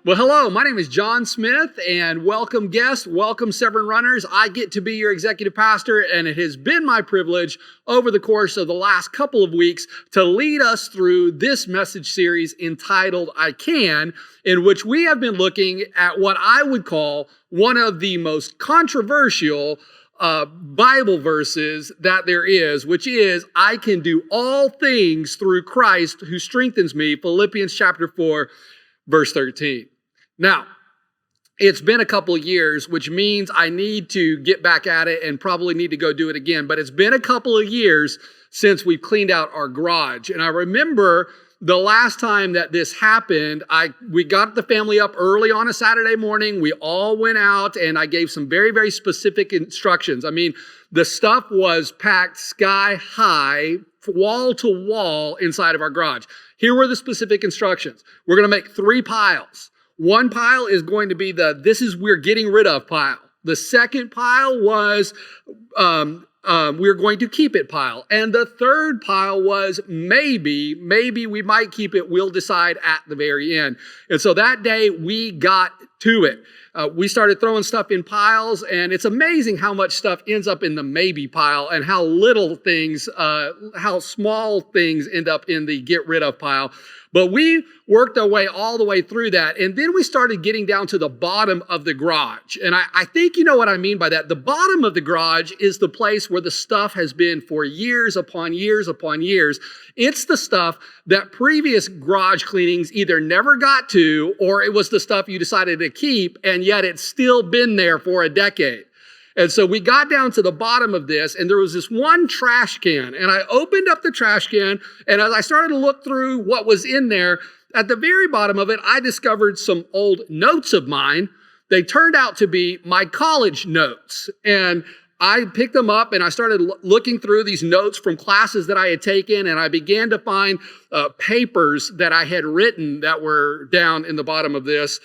Well, hello, my name is John Smith, and welcome guests, welcome Severn runners. I get to be your executive pastor, and it has been my privilege over the course of the last couple of weeks to lead us through this message series entitled I Can, in which we have been looking at what I would call one of the most controversial Bible verses that there is, which is, I can do all things through Christ who strengthens me, Philippians chapter 4, verse 13. Now, it's been a couple of years, which means I need to get back at it and probably need to go do it again. But it's been a couple of years since we've cleaned out our garage. And I remember the last time that this happened, we got the family up early on a Saturday morning. We all went out and I gave some very, very specific instructions. I mean, the stuff was packed sky high, wall to wall inside of our garage. Here were the specific instructions. We're going to make 3 piles. One pile is going to be we're getting rid of pile. The second pile was we're going to keep it pile. And the third pile was maybe we might keep it. We'll decide at the very end. And so that day we got to it. We started throwing stuff in piles, and it's amazing how much stuff ends up in the maybe pile and how how small things end up in the get rid of pile. But we worked our way all the way through that. And then we started getting down to the bottom of the garage. And I think you know what I mean by that. The bottom of the garage is the place where the stuff has been for years upon years upon years. It's the stuff that previous garage cleanings either never got to, or it was the stuff you decided to keep, and yet it's still been there for a decade. And so we got down to the bottom of this, and there was this one trash can. And I opened up the trash can, and as I started to look through what was in there, at the very bottom of it, I discovered some old notes of mine. They turned out to be my college notes. And I picked them up, and I started looking through these notes from classes that I had taken, and I began to find papers that I had written that were down in the bottom of this,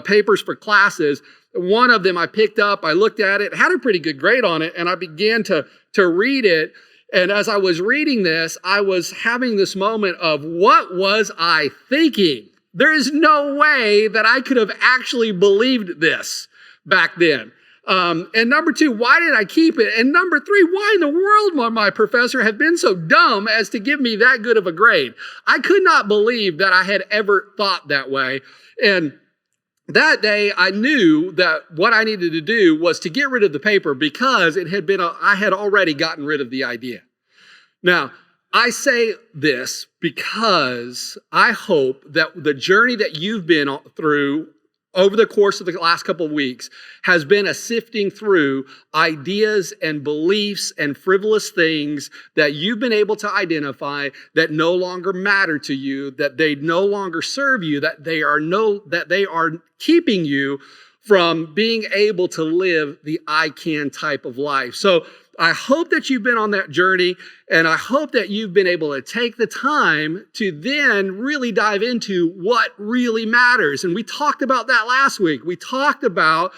papers for classes. One of them I picked up, I looked at it, had a pretty good grade on it, and I began to read it. And as I was reading this, I was having this moment of, what was I thinking? There is no way that I could have actually believed this back then. And number 2, why did I keep it? And number 3, why in the world would my professor have been so dumb as to give me that good of a grade? I could not believe that I had ever thought that way. And that day, I knew that what I needed to do was to get rid of the paper because I had already gotten rid of the idea. Now, I say this because I hope that the journey that you've been through over the course of the last couple of weeks has been a sifting through ideas and beliefs and frivolous things that you've been able to identify that no longer matter to you, that they no longer serve you, that they are keeping you from being able to live the I can type of life. So I hope that you've been on that journey, and I hope that you've been able to take the time to then really dive into what really matters. And we talked about that last week. We talked about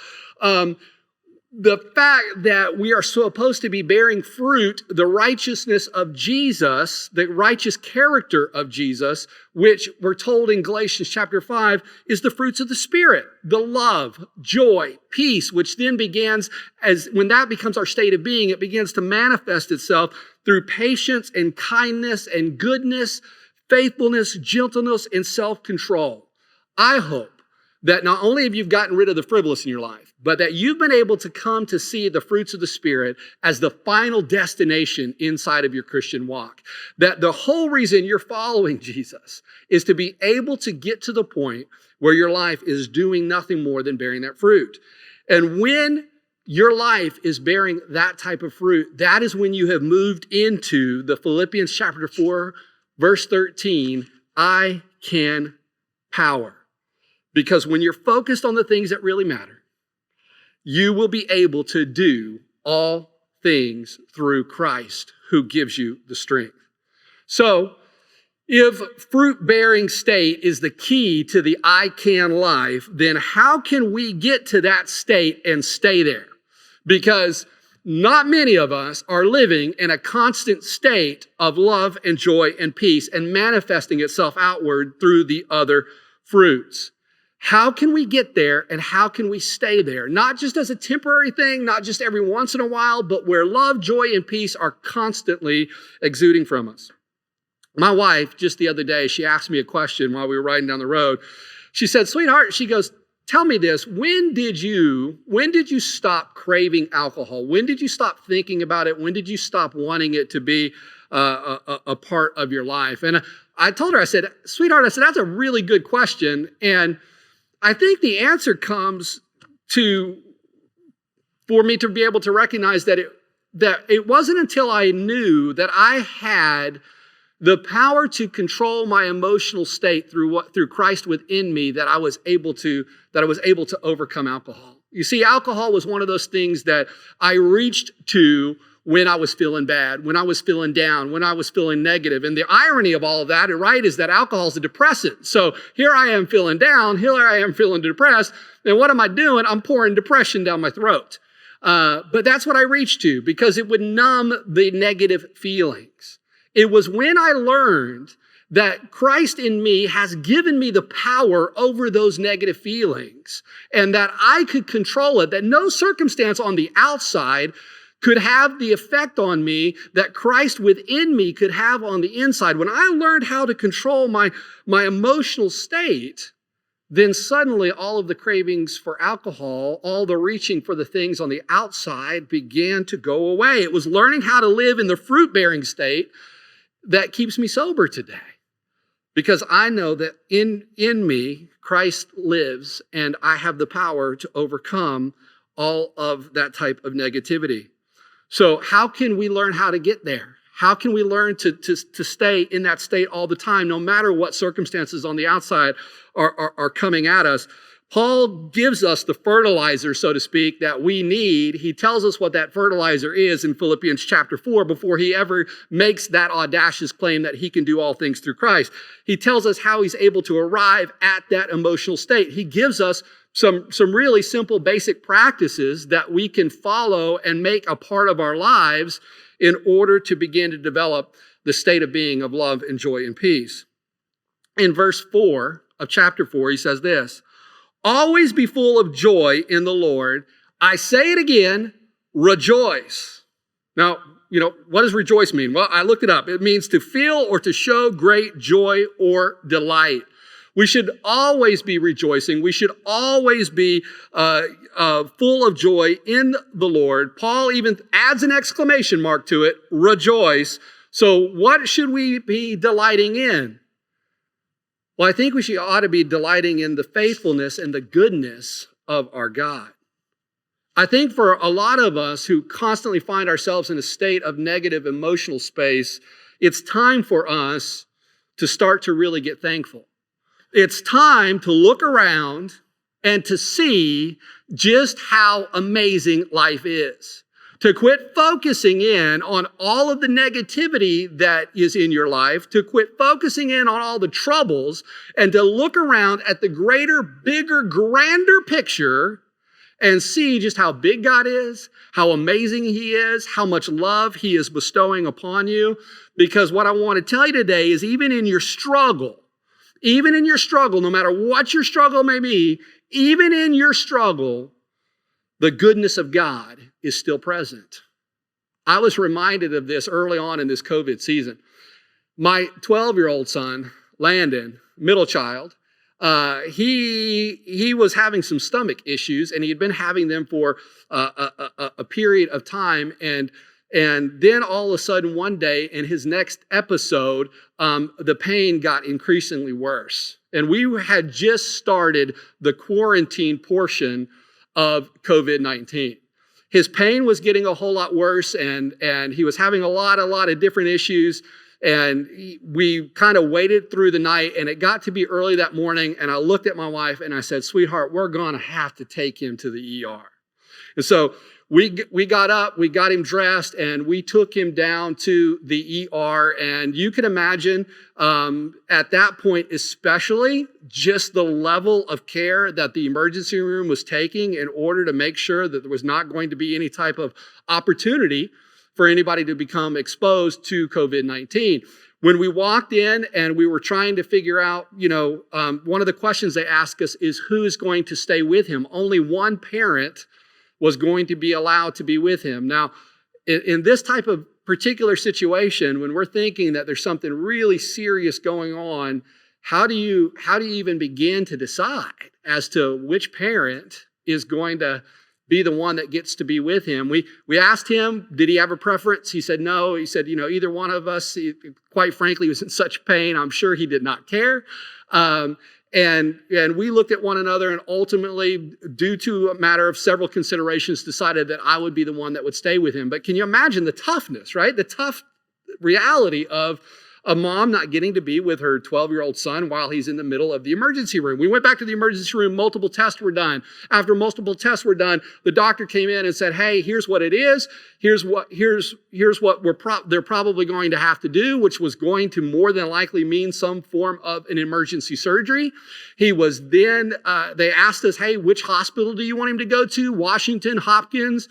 the fact that we are supposed to be bearing fruit, the righteousness of Jesus, the righteous character of Jesus, which we're told in Galatians chapter 5 is the fruits of the Spirit, the love, joy, peace, which then when that becomes our state of being, it begins to manifest itself through patience and kindness and goodness, faithfulness, gentleness, and self-control. I hope that not only have you gotten rid of the frivolous in your life, but that you've been able to come to see the fruits of the Spirit as the final destination inside of your Christian walk. That the whole reason you're following Jesus is to be able to get to the point where your life is doing nothing more than bearing that fruit. And when your life is bearing that type of fruit, that is when you have moved into the Philippians chapter 4, verse 13, I can power. Because when you're focused on the things that really matter, you will be able to do all things through Christ who gives you the strength. So, if fruit-bearing state is the key to the I can life, then how can we get to that state and stay there? Because not many of us are living in a constant state of love and joy and peace and manifesting itself outward through the other fruits. How can we get there and how can we stay there? Not just as a temporary thing, not just every once in a while, but where love, joy, and peace are constantly exuding from us. My wife, just the other day, she asked me a question while we were riding down the road. She said, sweetheart, she goes, tell me this, when did you stop craving alcohol? When did you stop thinking about it? When did you stop wanting it to be a part of your life? And I told her, I said, sweetheart, I said, that's a really good question. And I think the answer comes for me to be able to recognize that it wasn't until I knew that I had the power to control my emotional state through Christ within me that I was able to overcome alcohol. You see, alcohol was one of those things that I reached to when I was feeling bad, when I was feeling down, when I was feeling negative. And the irony of all of that, right, is that alcohol is a depressant. So here I am feeling down, here I am feeling depressed, and what am I doing? I'm pouring depression down my throat. But that's what I reached to because it would numb the negative feelings. It was when I learned that Christ in me has given me the power over those negative feelings and that I could control it, that no circumstance on the outside could have the effect on me that Christ within me could have on the inside. When I learned how to control my emotional state, then suddenly all of the cravings for alcohol, all the reaching for the things on the outside began to go away. It was learning how to live in the fruit-bearing state that keeps me sober today. Because I know that in me, Christ lives, and I have the power to overcome all of that type of negativity. So how can we learn how to get there? How can we learn to stay in that state all the time, no matter what circumstances on the outside are coming at us? Paul gives us the fertilizer, so to speak, that we need. He tells us what that fertilizer is in Philippians chapter 4 before he ever makes that audacious claim that he can do all things through Christ. He tells us how he's able to arrive at that emotional state. He gives us some really simple basic practices that we can follow and make a part of our lives in order to begin to develop the state of being of love and joy and peace. In verse 4 of chapter 4, he says this, always be full of joy in the Lord. I say it again, rejoice. Now, what does rejoice mean? Well, I looked it up. It means to feel or to show great joy or delight. We should always be rejoicing. We should always be full of joy in the Lord. Paul even adds an exclamation mark to it, rejoice. So what should we be delighting in? Well, I think we ought to be delighting in the faithfulness and the goodness of our God. I think for a lot of us who constantly find ourselves in a state of negative emotional space, it's time for us to start to really get thankful. It's time to look around and to see just how amazing life is. To quit focusing in on all of the negativity that is in your life, to quit focusing in on all the troubles, and to look around at the greater, bigger, grander picture and see just how big God is, how amazing He is, how much love He is bestowing upon you. Because what I want to tell you today is even in your struggle, no matter what your struggle may be, even in your struggle, the goodness of God is still present. I was reminded of this early on in this COVID season. My 12-year-old son, Landon, middle child, he was having some stomach issues, and he had been having them for a period of time. And then all of a sudden one day in his next episode, the pain got increasingly worse. And we had just started the quarantine portion of COVID-19. His pain was getting a whole lot worse, and he was having a lot of different issues. And we kind of waited through the night, and it got to be early that morning, and I looked at my wife and I said, sweetheart, we're going to have to take him to the ER. And so we got up, we got him dressed, and we took him down to the ER. And you can imagine at that point, especially just the level of care that the emergency room was taking in order to make sure that there was not going to be any type of opportunity for anybody to become exposed to COVID-19. When we walked in and we were trying to figure out, one of the questions they asked us is who is going to stay with him? Only one parent was going to be allowed to be with him. Now, in this type of particular situation, when we're thinking that there's something really serious going on, how do you even begin to decide as to which parent is going to be the one that gets to be with him? We asked him, did he have a preference? He said no. He said, either one of us, quite frankly, was in such pain, I'm sure he did not care. And we looked at one another and ultimately, due to a matter of several considerations, decided that I would be the one that would stay with him. But can you imagine the toughness, right? The tough reality of a mom not getting to be with her 12-year-old son while he's in the middle of the emergency room. We went back to the emergency room, multiple tests were done. After multiple tests were done, the doctor came in and said, hey, here's what it is. Here's what they're probably going to have to do, which was going to more than likely mean some form of an emergency surgery. He was then, they asked us, hey, which hospital do you want him to go to? Washington, Hopkins.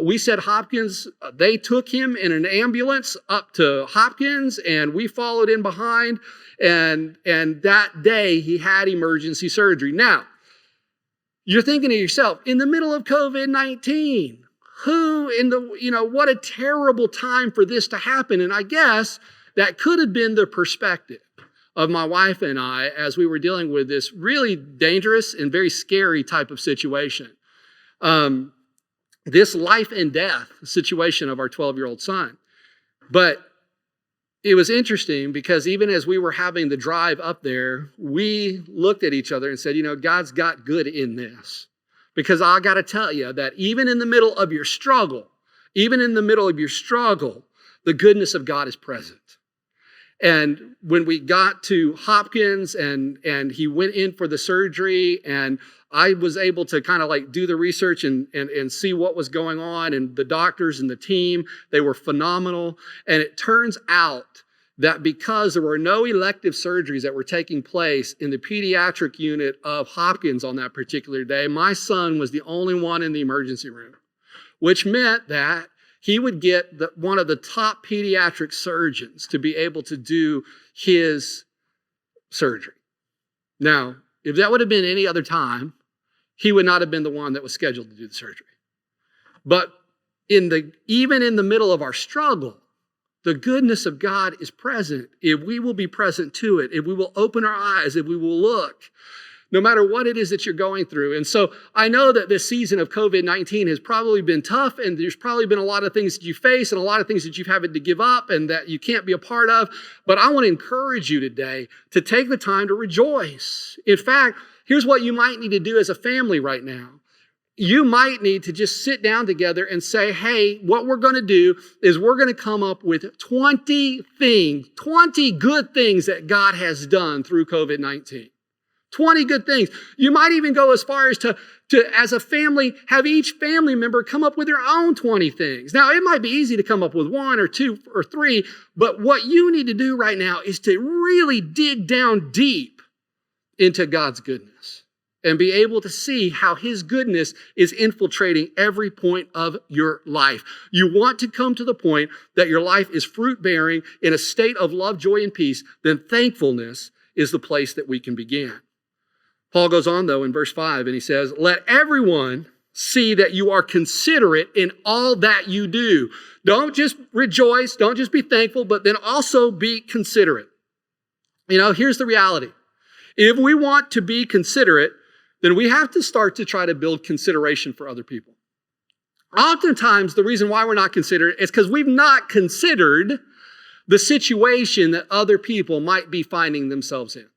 We said Hopkins. They took him in an ambulance up to Hopkins, and we followed in behind. And that day, he had emergency surgery. Now, you're thinking to yourself, in the middle of COVID-19, what a terrible time for this to happen. And I guess that could have been the perspective of my wife and I as we were dealing with this really dangerous and very scary type of situation. This life and death situation of our 12-year-old son. But it was interesting because even as we were having the drive up there, we looked at each other and said, God's got good in this. Because I got to tell you that even in the middle of your struggle, the goodness of God is present. And when we got to Hopkins and he went in for the surgery, and I was able to kind of do the research and see what was going on, and the doctors and the team, they were phenomenal. And it turns out that because there were no elective surgeries that were taking place in the pediatric unit of Hopkins on that particular day, my son was the only one in the emergency room, which meant that he would get one of the top pediatric surgeons to be able to do his surgery. Now, if that would have been any other time, he would not have been the one that was scheduled to do the surgery. But even in the middle of our struggle, the goodness of God is present if we will be present to it, if we will open our eyes, if we will look, no matter what it is that you're going through. And so I know that this season of COVID-19 has probably been tough, and there's probably been a lot of things that you face and a lot of things that you've had to give up and that you can't be a part of. But I want to encourage you today to take the time to rejoice. In fact, here's what you might need to do as a family right now. You might need to just sit down together and say, hey, what we're going to do is we're going to come up with 20 good things that God has done through COVID-19. 20 good things. You might even go as far as to as a family, have each family member come up with their own 20 things. Now, it might be easy to come up with 1 or 2 or 3, but what you need to do right now is to really dig down deep into God's goodness and be able to see how His goodness is infiltrating every point of your life. You want to come to the point that your life is fruit-bearing in a state of love, joy, and peace, then thankfulness is the place that we can begin. Paul goes on, though, in verse 5, and he says, let everyone see that you are considerate in all that you do. Don't just rejoice, don't just be thankful, but then also be considerate. Here's the reality. If we want to be considerate, then we have to start to try to build consideration for other people. Oftentimes, the reason why we're not considerate is because we've not considered the situation that other people might be finding themselves in.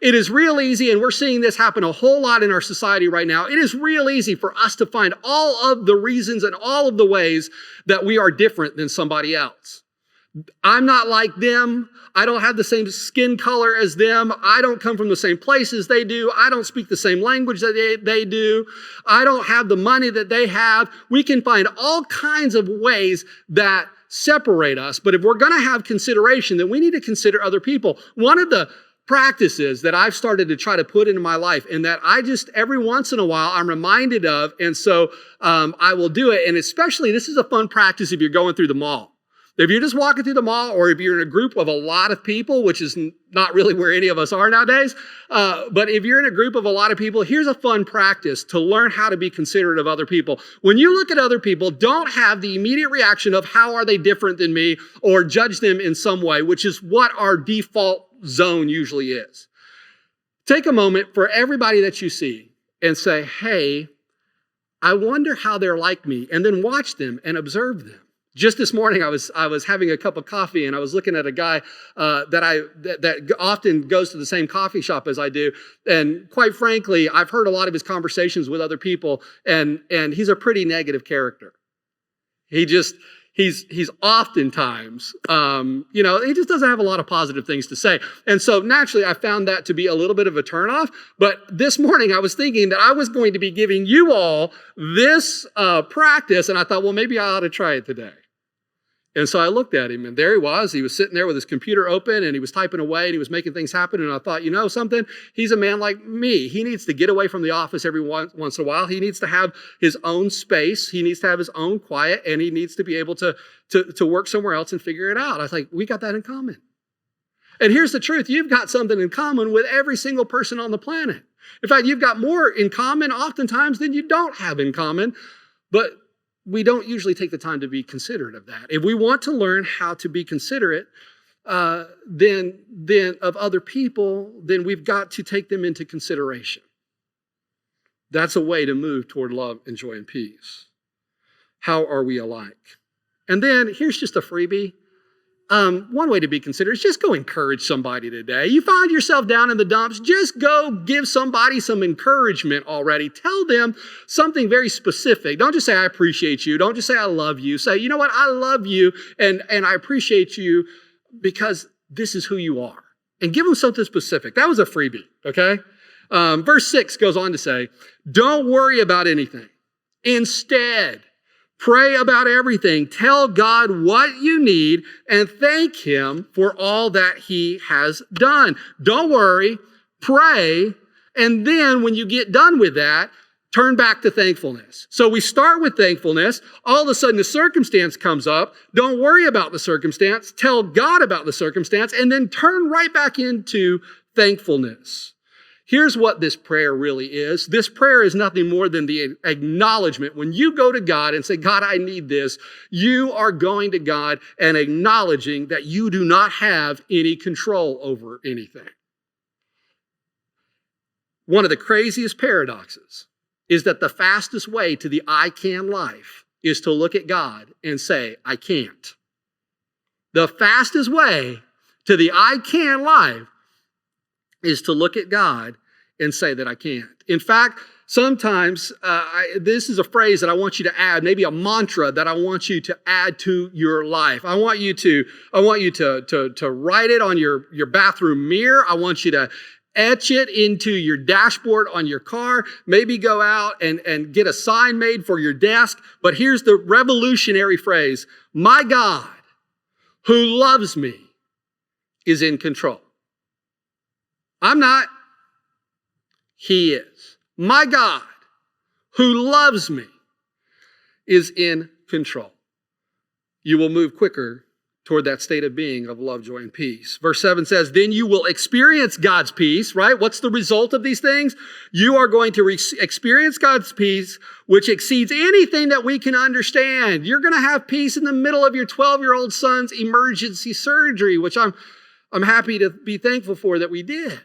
It is real easy, and we're seeing this happen a whole lot in our society right now. It is real easy for us to find all of the reasons and all of the ways that we are different than somebody else. I'm not like them. I don't have the same skin color as them. I don't come from the same place as they do. I don't speak the same language that they do. I don't have the money that they have. We can find all kinds of ways that separate us. But if we're going to have consideration, then we need to consider other people. One of the practices that I've started to try to put into my life and that I just every once in a while I'm reminded of, and so I will do it. And especially, this is a fun practice if you're going through the mall. If you're just walking through the mall, or if you're in a group of a lot of people, which is not really where any of us are nowadays, but if you're in a group of a lot of people, here's a fun practice to learn how to be considerate of other people. When you look at other people, don't have the immediate reaction of how are they different than me, or judge them in some way, which is what our default zone usually is. Take a moment for everybody that you see and say, hey, I wonder how they're like me, and then watch them and observe them. Just this morning, I was having a cup of coffee, and I was looking at a guy that often goes to the same coffee shop as I do. And quite frankly, I've heard a lot of his conversations with other people, and he's a pretty negative character. He's oftentimes, he just doesn't have a lot of positive things to say. And so naturally, I found that to be a little bit of a turnoff. But this morning, I was thinking that I was going to be giving you all this practice, and I thought, well, maybe I ought to try it today. And so I looked at him, and there he was. He was sitting there with his computer open, and he was typing away, and he was making things happen. And I thought, you know something? He's a man like me. He needs to get away from the office every once in a while. He needs to have his own space. He needs to have his own quiet, and he needs to be able to work somewhere else and figure it out. I was like, we got that in common. And here's the truth. You've got something in common with every single person on the planet. In fact, you've got more in common oftentimes than you don't have in common. But we don't usually take the time to be considerate of that. If we want to learn how to be considerate then of other people, then we've got to take them into consideration. That's a way to move toward love and joy and peace. How are we alike? And then here's just a freebie. One way to be considerate is just go encourage somebody today. You find yourself down in the dumps, just go give somebody some encouragement already. Tell them something very specific. Don't just say, I appreciate you. Don't just say, I love you. Say, you know what? I love you and I appreciate you because this is who you are. And give them something specific. That was a freebie, okay? Verse 6 goes on to say, don't worry about anything. Instead, pray about everything. Tell God what you need and thank Him for all that He has done. Don't worry, pray, and then when you get done with that, turn back to thankfulness. So we start with thankfulness. All of a sudden, the circumstance comes up. Don't worry about the circumstance. Tell God about the circumstance, and then turn right back into thankfulness. Here's what this prayer really is. This prayer is nothing more than the acknowledgement. When you go to God and say, God, I need this, you are going to God and acknowledging that you do not have any control over anything. One of the craziest paradoxes is that the fastest way to the I can life is to look at God and say, I can't. The fastest way to the I can life is to look at God and say that I can't. In fact, sometimes this is a phrase that I want you to add, maybe a mantra that I want you to add to your life. I want you to write it on your bathroom mirror. I want you to etch it into your dashboard on your car. Maybe go out and get a sign made for your desk. But here's the revolutionary phrase: my God, who loves me, is in control. I'm not. He is. My God, who loves me, is in control. You will move quicker toward that state of being of love, joy, and peace. Verse 7 says, then you will experience God's peace, right? What's the result of these things? You are going to experience God's peace, which exceeds anything that we can understand. You're going to have peace in the middle of your 12-year-old son's emergency surgery, which I'm happy to be thankful for that we did.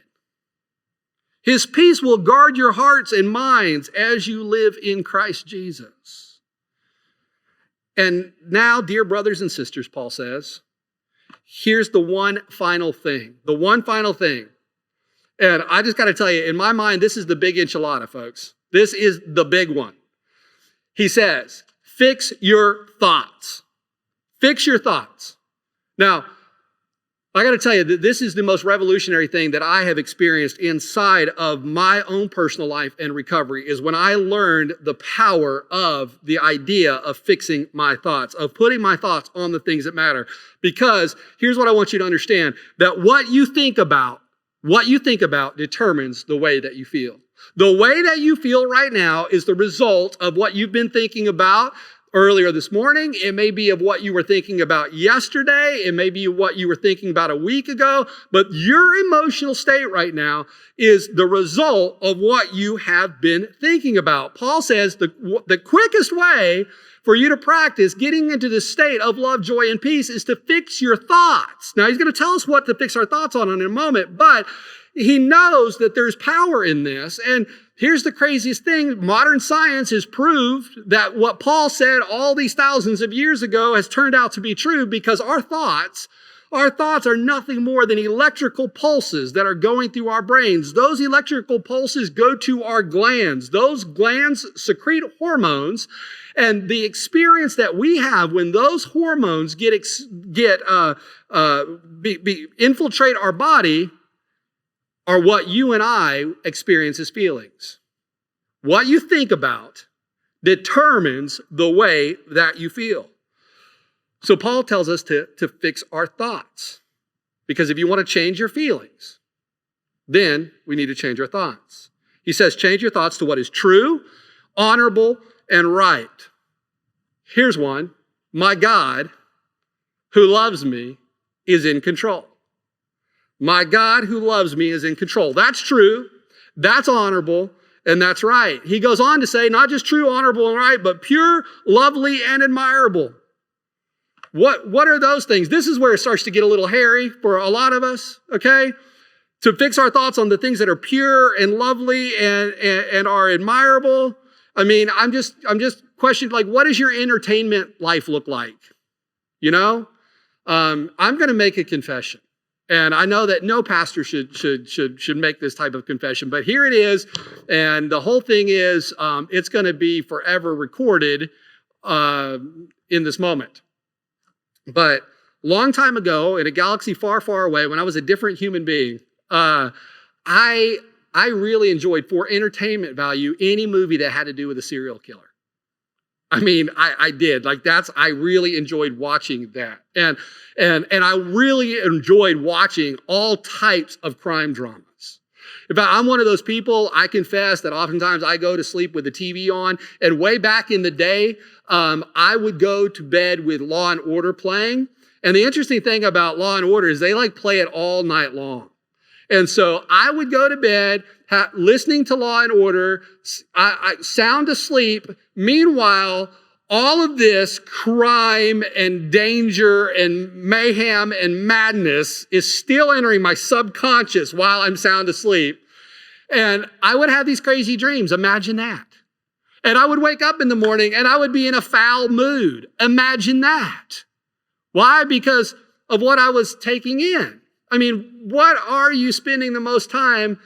His peace will guard your hearts and minds as you live in Christ Jesus. And now, dear brothers and sisters, Paul says, here's the one final thing. The one final thing. And I just got to tell you, in my mind, this is the big enchilada, folks. This is the big one. He says, fix your thoughts. Fix your thoughts. Now, I got to tell you that this is the most revolutionary thing that I have experienced inside of my own personal life and recovery, is when I learned the power of the idea of fixing my thoughts, of putting my thoughts on the things that matter. Because here's what I want you to understand, that what you think about determines the way that you feel. The way that you feel right now is the result of what you've been thinking about, earlier this morning. It may be of what you were thinking about yesterday. It may be what you were thinking about a week ago. But your emotional state right now is the result of what you have been thinking about. Paul says the quickest way for you to practice getting into the state of love, joy, and peace is to fix your thoughts. Now, he's going to tell us what to fix our thoughts on in a moment, but he knows that there's power in this. And here's the craziest thing. Modern science has proved that what Paul said all these thousands of years ago has turned out to be true, because our thoughts are nothing more than electrical pulses that are going through our brains. Those electrical pulses go to our glands. Those glands secrete hormones. And the experience that we have when those hormones infiltrate our body are what you and I experience as feelings. What you think about determines the way that you feel. So Paul tells us to fix our thoughts. Because if you want to change your feelings, then we need to change our thoughts. He says, change your thoughts to what is true, honorable, and right. Here's one. My God, who loves me, is in control. My God who loves me is in control. That's true, that's honorable, and that's right. He goes on to say, not just true, honorable, and right, but pure, lovely, and admirable. What are those things? This is where it starts to get a little hairy for a lot of us, okay? To fix our thoughts on the things that are pure and lovely and are admirable. I mean, I'm just questioning, like, what does your entertainment life look like? You know? I'm going to make a confession. And I know that no pastor should make this type of confession, but here it is. And the whole thing is, it's going to be forever recorded in this moment. But long time ago, in a galaxy far, far away, when I was a different human being, I really enjoyed, for entertainment value, any movie that had to do with a serial killer. I mean, I did. I really enjoyed watching that. And I really enjoyed watching all types of crime dramas. In fact, I'm one of those people, I confess, that oftentimes I go to sleep with the TV on. And way back in the day, I would go to bed with Law and Order playing. And the interesting thing about Law and Order is they play it all night long. And so I would go to bed listening to Law and Order, I sound asleep. Meanwhile, all of this crime and danger and mayhem and madness is still entering my subconscious while I'm sound asleep. And I would have these crazy dreams. Imagine that. And I would wake up in the morning and I would be in a foul mood. Imagine that. Why? Because of what I was taking in. I mean, what are you spending the most time,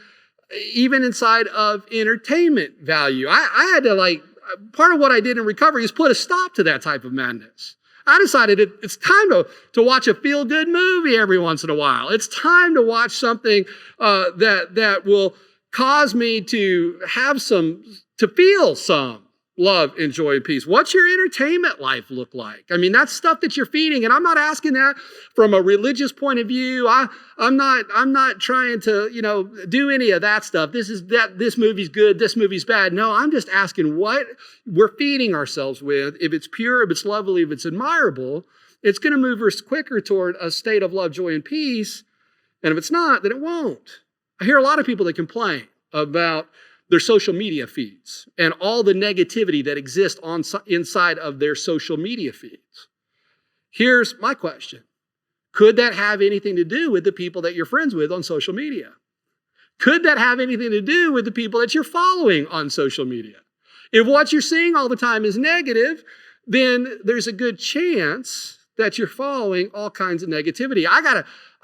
even inside of entertainment value? I had to part of what I did in recovery is put a stop to that type of madness. I decided it's time to watch a feel-good movie every once in a while. It's time to watch something that will cause me to feel some love and joy and peace. What's your entertainment life look like? I mean, that's stuff that you're feeding. And I'm not asking that from a religious point of view. I'm not trying to, do any of that stuff. This movie's good, this movie's bad. No, I'm just asking what we're feeding ourselves with. If it's pure, if it's lovely, if it's admirable, it's going to move us quicker toward a state of love, joy, and peace. And if it's not, then it won't. I hear a lot of people that complain about their social media feeds and all the negativity that exists inside of their social media feeds. Here's my question. Could that have anything to do with the people that you're friends with on social media? Could that have anything to do with the people that you're following on social media? If what you're seeing all the time is negative, then there's a good chance that you're following all kinds of negativity. I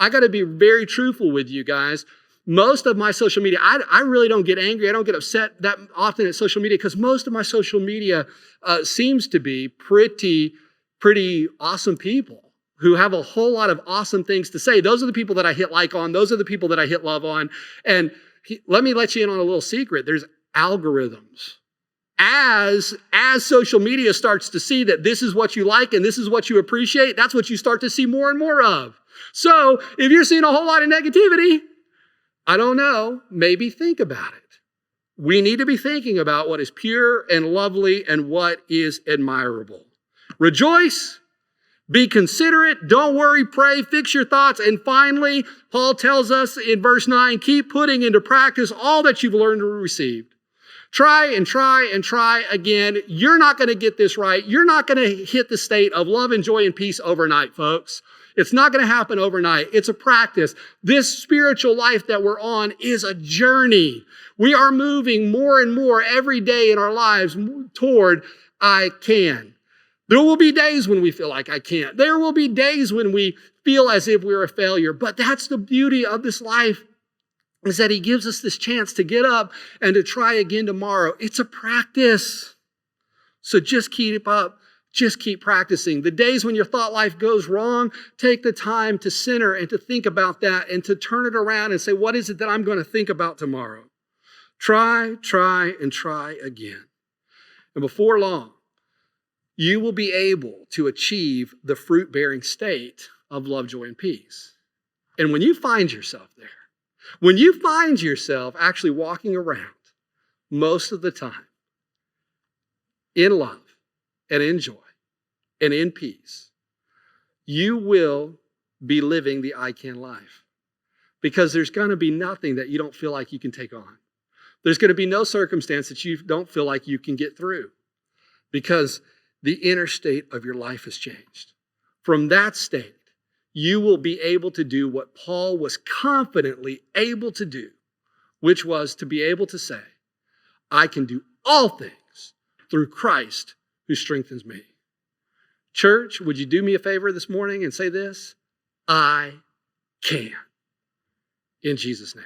gotta be very truthful with you guys. Most of my social media, I really don't get angry. I don't get upset that often at social media because most of my social media seems to be pretty awesome people who have a whole lot of awesome things to say. Those are the people that I hit like on. Those are the people that I hit love on. And let me let you in on a little secret. There's algorithms. As social media starts to see that this is what you like and this is what you appreciate, that's what you start to see more and more of. So if you're seeing a whole lot of negativity, I don't know, maybe think about it. We need to be thinking about what is pure and lovely and what is admirable. Rejoice, be considerate, don't worry, pray, fix your thoughts. And finally, Paul tells us in verse 9, keep putting into practice all that you've learned and received. Try and try and try again. You're not going to get this right. You're not going to hit the state of love and joy and peace overnight, folks. It's not going to happen overnight. It's a practice. This spiritual life that we're on is a journey. We are moving more and more every day in our lives toward I can. There will be days when we feel like I can't. There will be days when we feel as if we're a failure. But that's the beauty of this life, is that he gives us this chance to get up and to try again tomorrow. It's a practice. So just keep up. Just keep practicing. The days when your thought life goes wrong, take the time to center and to think about that and to turn it around and say, what is it that I'm going to think about tomorrow? Try, and try again. And before long, you will be able to achieve the fruit-bearing state of love, joy, and peace. And when you find yourself there, when you find yourself actually walking around most of the time in love and in joy and in peace, you will be living the I can life. Because there's going to be nothing that you don't feel like you can take on. There's going to be no circumstance that you don't feel like you can get through. Because the inner state of your life has changed. From that state, you will be able to do what Paul was confidently able to do, which was to be able to say, I can do all things through Christ who strengthens me. Church, would you do me a favor this morning and say this? I can. In Jesus' name.